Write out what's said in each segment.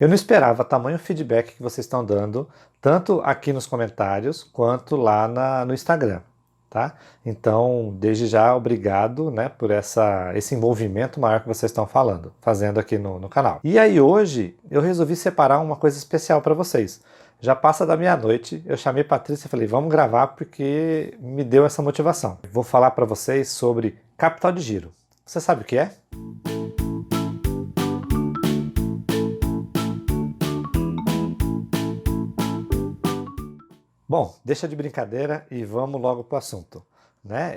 Eu não esperava tamanho feedback que vocês estão dando, tanto aqui nos comentários quanto lá no Instagram, tá? Então, desde já, obrigado, né, por esse envolvimento maior que vocês estão fazendo aqui no canal. E aí hoje eu resolvi separar uma coisa especial para vocês. Já passa da meia-noite, eu chamei Patrícia e falei, vamos gravar porque me deu essa motivação. Vou falar para vocês sobre capital de giro. Você sabe o que é? Bom, deixa de brincadeira e vamos logo para o assunto. Né?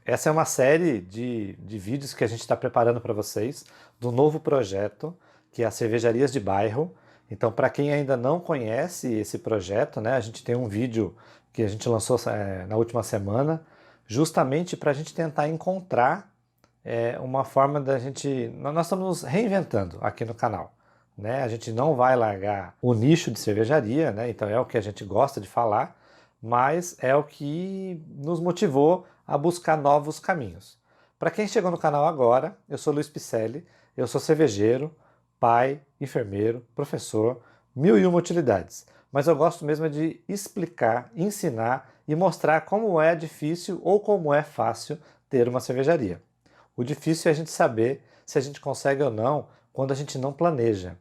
Essa é uma série de vídeos que a gente está preparando para vocês do novo projeto, que é as Cervejarias de Bairro. Então, para quem ainda não conhece esse projeto, né, a gente tem um vídeo que a gente lançou na última semana, justamente para a gente tentar encontrar uma forma da gente. Nós estamos nos reinventando aqui no canal. Né? A gente não vai largar o nicho de cervejaria, né? Então é o que a gente gosta de falar, mas é o que nos motivou a buscar novos caminhos. Para quem chegou no canal agora, eu sou Luiz Picelli, eu sou cervejeiro, pai, enfermeiro, professor, mil e uma utilidades. Mas eu gosto mesmo de explicar, ensinar e mostrar como é difícil ou como é fácil ter uma cervejaria. O difícil é a gente saber se a gente consegue ou não quando a gente não planeja.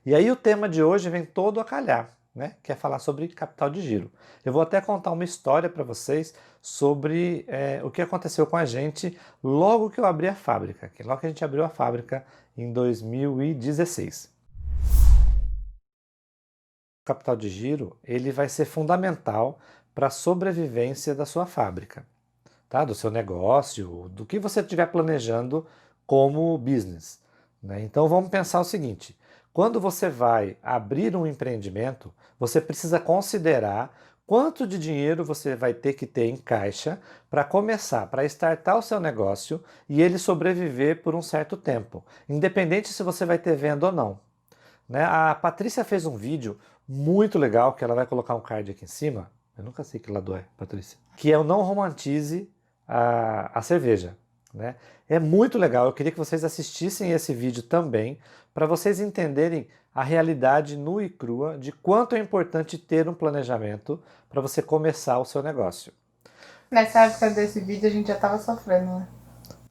E aí o tema de hoje vem todo a calhar, né? Que é falar sobre capital de giro. Eu vou até contar uma história para vocês sobre o que aconteceu com a gente logo que eu abri a fábrica, logo que a gente abriu a fábrica em 2016. O capital de giro ele vai ser fundamental para a sobrevivência da sua fábrica, tá? Do seu negócio, do que você estiver planejando como business. Né? Então vamos pensar o seguinte: quando você vai abrir um empreendimento, você precisa considerar quanto de dinheiro você vai ter que ter em caixa para começar, para startar o seu negócio e ele sobreviver por um certo tempo, independente se você vai ter venda ou não. Né? A Patrícia fez um vídeo muito legal, que ela vai colocar um card aqui em cima. Eu nunca sei que lado é, Patrícia. Que é o Não Romantize a Cerveja. Né? É muito legal, eu queria que vocês assistissem esse vídeo também, para vocês entenderem a realidade nua e crua de quanto é importante ter um planejamento para você começar o seu negócio. Nessa época desse vídeo a gente já tava sofrendo,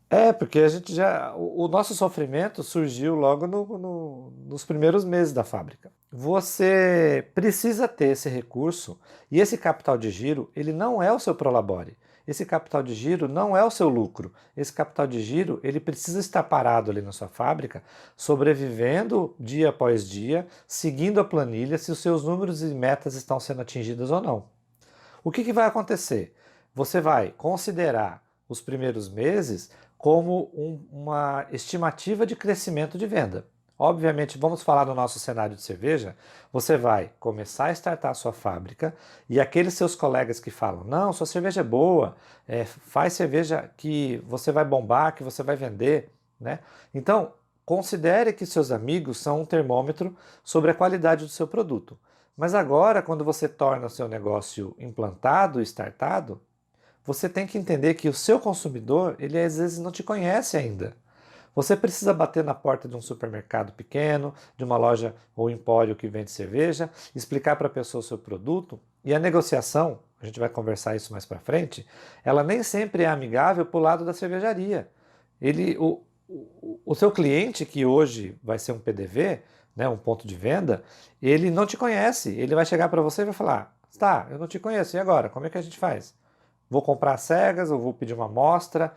né? Porque a gente já. O nosso sofrimento surgiu logo nos primeiros meses da fábrica. Você precisa ter esse recurso e esse capital de giro, ele não é o seu prolabore. Esse capital de giro não é o seu lucro. Esse capital de giro, ele precisa estar parado ali na sua fábrica, sobrevivendo dia após dia, seguindo a planilha, se os seus números e metas estão sendo atingidos ou não. O que vai acontecer? Você vai considerar os primeiros meses como uma estimativa de crescimento de venda. Obviamente, vamos falar no nosso cenário de cerveja, você vai começar a startar a sua fábrica e aqueles seus colegas que falam, não, sua cerveja é boa, faz cerveja que você vai bombar, que você vai vender, né? Então, considere que seus amigos são um termômetro sobre a qualidade do seu produto. Mas agora, quando você torna o seu negócio implantado, startado, você tem que entender que o seu consumidor, ele às vezes não te conhece ainda. Você precisa bater na porta de um supermercado pequeno, de uma loja ou empório que vende cerveja, explicar para a pessoa o seu produto, e a negociação, a gente vai conversar isso mais para frente, ela nem sempre é amigável para o lado da cervejaria. Ele, o seu cliente, que hoje vai ser um PDV, né, um ponto de venda, ele não te conhece. Ele vai chegar para você e vai falar: tá, eu não te conheço, e agora? Como é que a gente faz? Vou comprar cegas ou vou pedir uma amostra?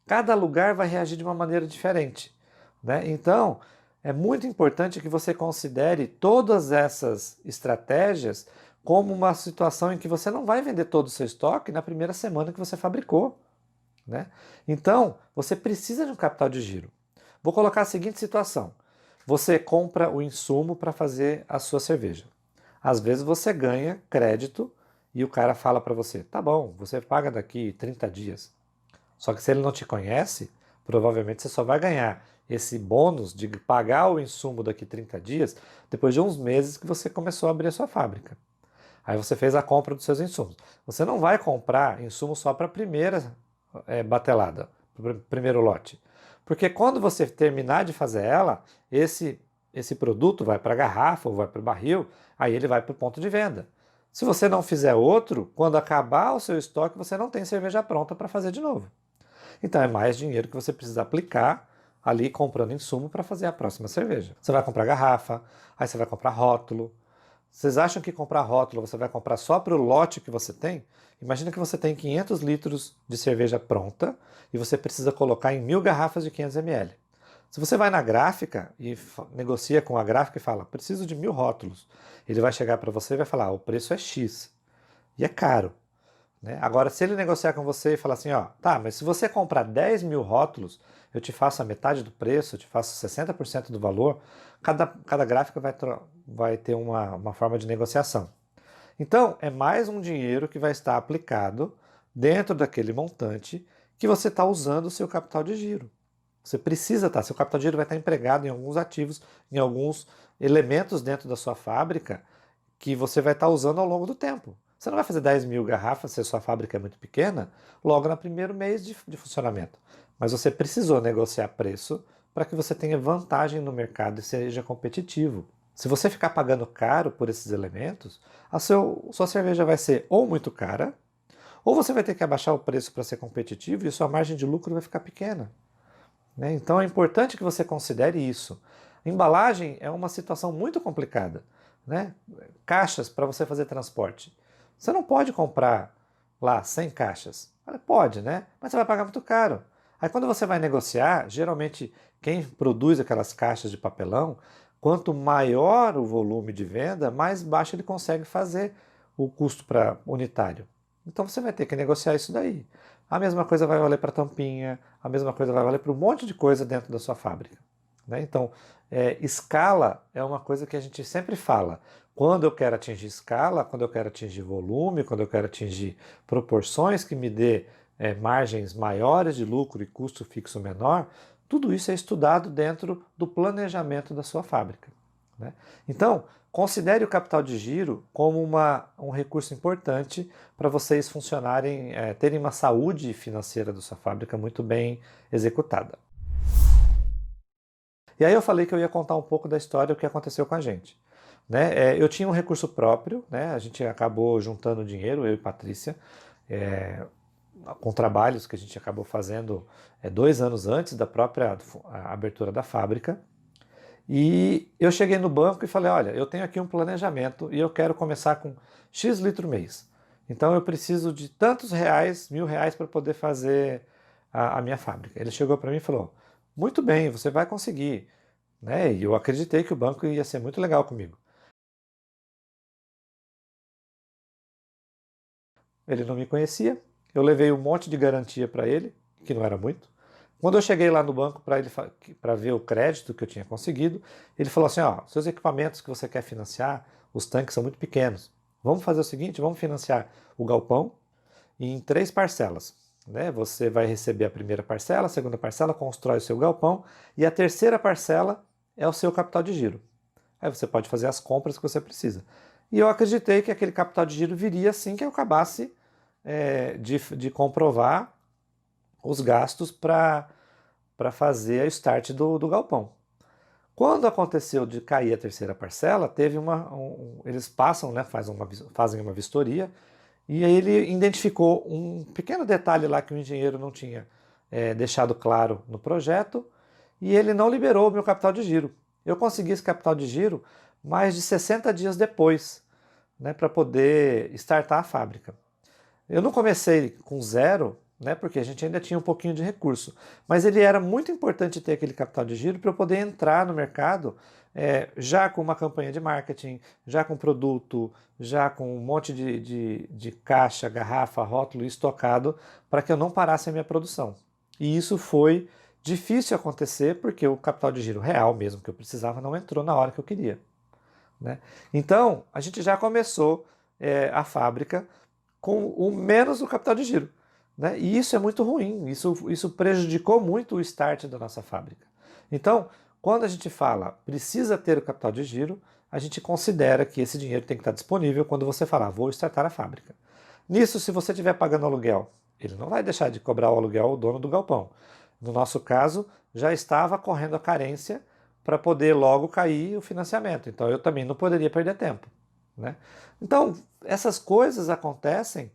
Cada lugar vai reagir de uma maneira diferente. Né? Então, é muito importante que você considere todas essas estratégias como uma situação em que você não vai vender todo o seu estoque na primeira semana que você fabricou. Né? Então, você precisa de um capital de giro. Vou colocar a seguinte situação: você compra o insumo para fazer a sua cerveja. Às vezes você ganha crédito e o cara fala para você: tá bom, você paga daqui 30 dias. Só que se ele não te conhece, provavelmente você só vai ganhar esse bônus de pagar o insumo daqui 30 dias depois de uns meses que você começou a abrir a sua fábrica. Aí você fez a compra dos seus insumos. Você não vai comprar insumo só para a primeira batelada, para o primeiro lote. Porque quando você terminar de fazer ela, esse produto vai para a garrafa ou vai para o barril, aí ele vai para o ponto de venda. Se você não fizer outro, quando acabar o seu estoque, você não tem cerveja pronta para fazer de novo. Então é mais dinheiro que você precisa aplicar ali comprando insumo para fazer a próxima cerveja. Você vai comprar garrafa, aí você vai comprar rótulo. Vocês acham que comprar rótulo você vai comprar só para o lote que você tem? Imagina que você tem 500 litros de cerveja pronta e você precisa colocar em 1.000 garrafas de 500 ml. Se você vai na gráfica e negocia com a gráfica e fala, preciso de 1.000 rótulos, ele vai chegar para você e vai falar, o preço é X. E é caro. Né? Agora, se ele negociar com você e falar assim, ó, tá, mas se você comprar 10.000 rótulos, eu te faço a metade do preço, eu te faço 60% do valor, cada gráfica vai ter uma forma de negociação. Então, é mais um dinheiro que vai estar aplicado dentro daquele montante que você está usando o seu capital de giro. Você precisa estar, seu capital de giro vai estar empregado em alguns ativos, em alguns elementos dentro da sua fábrica que você vai estar usando ao longo do tempo. Você não vai fazer 10.000 garrafas se a sua fábrica é muito pequena, logo no primeiro mês de funcionamento. Mas você precisou negociar preço para que você tenha vantagem no mercado e seja competitivo. Se você ficar pagando caro por esses elementos, sua cerveja vai ser ou muito cara, ou você vai ter que abaixar o preço para ser competitivo e sua margem de lucro vai ficar pequena. Né? Então é importante que você considere isso. Embalagem é uma situação muito complicada. Né? Caixas para você fazer transporte. Você não pode comprar lá 100 caixas. Pode, né? Mas você vai pagar muito caro. Aí quando você vai negociar, geralmente quem produz aquelas caixas de papelão, quanto maior o volume de venda, mais baixo ele consegue fazer o custo unitário. Então você vai ter que negociar isso daí. A mesma coisa vai valer para tampinha, a mesma coisa vai valer para um monte de coisa dentro da sua fábrica. Né? Então, escala é uma coisa que a gente sempre fala. Quando eu quero atingir escala, quando eu quero atingir volume, quando eu quero atingir proporções que me dê margens maiores de lucro e custo fixo menor, tudo isso é estudado dentro do planejamento da sua fábrica. Né? Então, considere o capital de giro como um recurso importante para vocês funcionarem, terem uma saúde financeira da sua fábrica muito bem executada. E aí eu falei que eu ia contar um pouco da história, o que aconteceu com a gente. Né? Eu tinha um recurso próprio, né? A gente acabou juntando dinheiro, eu e Patrícia, com trabalhos que a gente acabou fazendo 2 anos antes da própria abertura da fábrica. E eu cheguei no banco e falei, olha, eu tenho aqui um planejamento e eu quero começar com X litro mês. Então eu preciso de tantos reais, R$ 1.000 para poder fazer a minha fábrica. Ele chegou para mim e falou, muito bem, você vai conseguir. Né? E eu acreditei que o banco ia ser muito legal comigo. Ele não me conhecia, eu levei um monte de garantia para ele, que não era muito. Quando eu cheguei lá no banco para ver o crédito que eu tinha conseguido, ele falou assim, ó, seus equipamentos que você quer financiar, os tanques são muito pequenos. Vamos fazer o seguinte, vamos financiar o galpão em 3 parcelas. Né? Você vai receber a primeira parcela, a segunda parcela, constrói o seu galpão, e a terceira parcela é o seu capital de giro. Aí você pode fazer as compras que você precisa. E eu acreditei que aquele capital de giro viria assim que eu acabasse de comprovar os gastos para fazer a start do galpão. Quando aconteceu de cair a terceira parcela, teve eles passam, né, fazem uma vistoria, e aí ele identificou um pequeno detalhe lá que o engenheiro não tinha deixado claro no projeto, e ele não liberou o meu capital de giro. Eu consegui esse capital de giro mais de 60 dias depois, né, para poder startar a fábrica. Eu não comecei com zero, né, porque a gente ainda tinha um pouquinho de recurso, mas ele era muito importante ter aquele capital de giro para eu poder entrar no mercado já com uma campanha de marketing, já com produto, já com um monte de caixa, garrafa, rótulo estocado, para que eu não parasse a minha produção. E isso foi difícil acontecer porque o capital de giro real mesmo que eu precisava não entrou na hora que eu queria. Né? Então, a gente já começou a fábrica com o menos o capital de giro. Né? E isso é muito ruim, isso prejudicou muito o start da nossa fábrica. Então, quando a gente fala precisa ter o capital de giro, a gente considera que esse dinheiro tem que estar disponível quando você falar, vou startar a fábrica. Nisso, se você estiver pagando aluguel, ele não vai deixar de cobrar o aluguel ao dono do galpão. No nosso caso, já estava correndo a carência para poder logo cair o financiamento. Então eu também não poderia perder tempo, né? Então essas coisas acontecem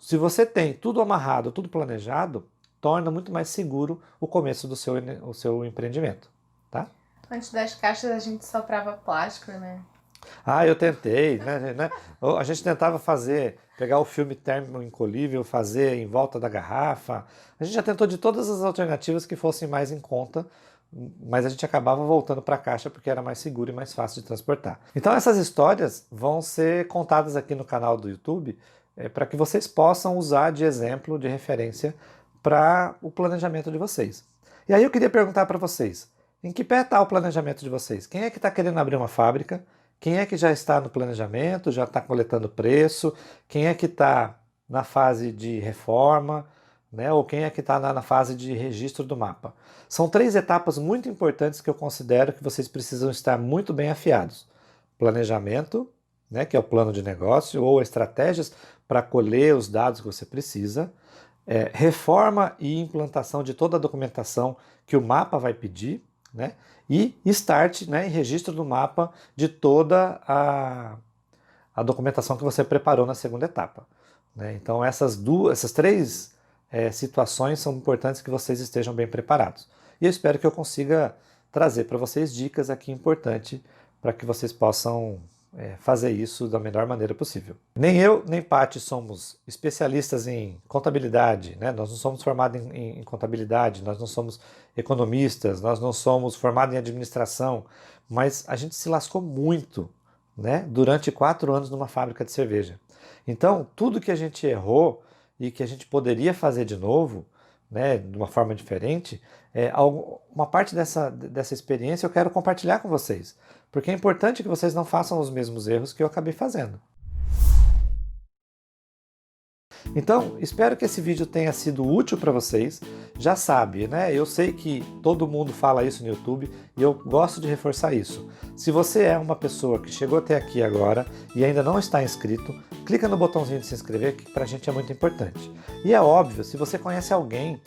se você tem tudo amarrado, tudo planejado, torna muito mais seguro o começo do seu empreendimento, tá? Antes das caixas a gente soprava plástico, né? Ah, eu tentei, né? A gente tentava pegar o filme termoencolhível, fazer em volta da garrafa. A gente já tentou de todas as alternativas que fossem mais em conta, mas a gente acabava voltando para a caixa porque era mais seguro e mais fácil de transportar. Então essas histórias vão ser contadas aqui no canal do YouTube para que vocês possam usar de exemplo, de referência para o planejamento de vocês. E aí eu queria perguntar para vocês, em que pé está o planejamento de vocês? Quem é que está querendo abrir uma fábrica? Quem é que já está no planejamento, já está coletando preço? Quem é que está na fase de reforma? Né? Ou quem é que está na fase de registro do mapa? São 3 etapas muito importantes que eu considero que vocês precisam estar muito bem afiados. Planejamento, né, que é o plano de negócio, ou estratégias para colher os dados que você precisa. Reforma e implantação de toda a documentação que o mapa vai pedir, né? E start, né, e registro do mapa de toda a documentação que você preparou na segunda etapa, né? Então essas 3 situações são importantes que vocês estejam bem preparados. E eu espero que eu consiga trazer para vocês dicas aqui importantes para que vocês possam fazer isso da melhor maneira possível. Nem eu, nem Paty somos especialistas em contabilidade, né? Nós não somos formados em contabilidade, nós não somos economistas, nós não somos formados em administração, mas a gente se lascou muito, né? Durante 4 anos numa fábrica de cerveja. Então, tudo que a gente errou e que a gente poderia fazer de novo, né, de uma forma diferente, uma parte dessa experiência eu quero compartilhar com vocês, porque é importante que vocês não façam os mesmos erros que eu acabei fazendo. Então, espero que esse vídeo tenha sido útil para vocês. Já sabe, né? Eu sei que todo mundo fala isso no YouTube e eu gosto de reforçar isso. Se você é uma pessoa que chegou até aqui agora e ainda não está inscrito, clica no botãozinho de se inscrever, que para a gente é muito importante. E é óbvio, se você conhece alguém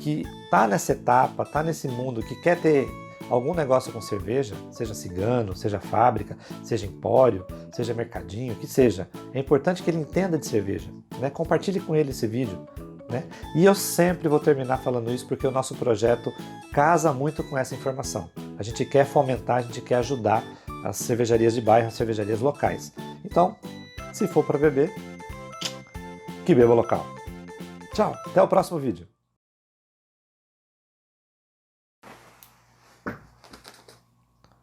que está nessa etapa, está nesse mundo, que quer ter algum negócio com cerveja, seja cigano, seja fábrica, seja empório, seja mercadinho, que seja, é importante que ele entenda de cerveja, né? Compartilhe com ele esse vídeo, né? E eu sempre vou terminar falando isso porque o nosso projeto casa muito com essa informação. A gente quer fomentar, a gente quer ajudar as cervejarias de bairro, as cervejarias locais. Então, se for para beber, que beba local. Tchau, até o próximo vídeo.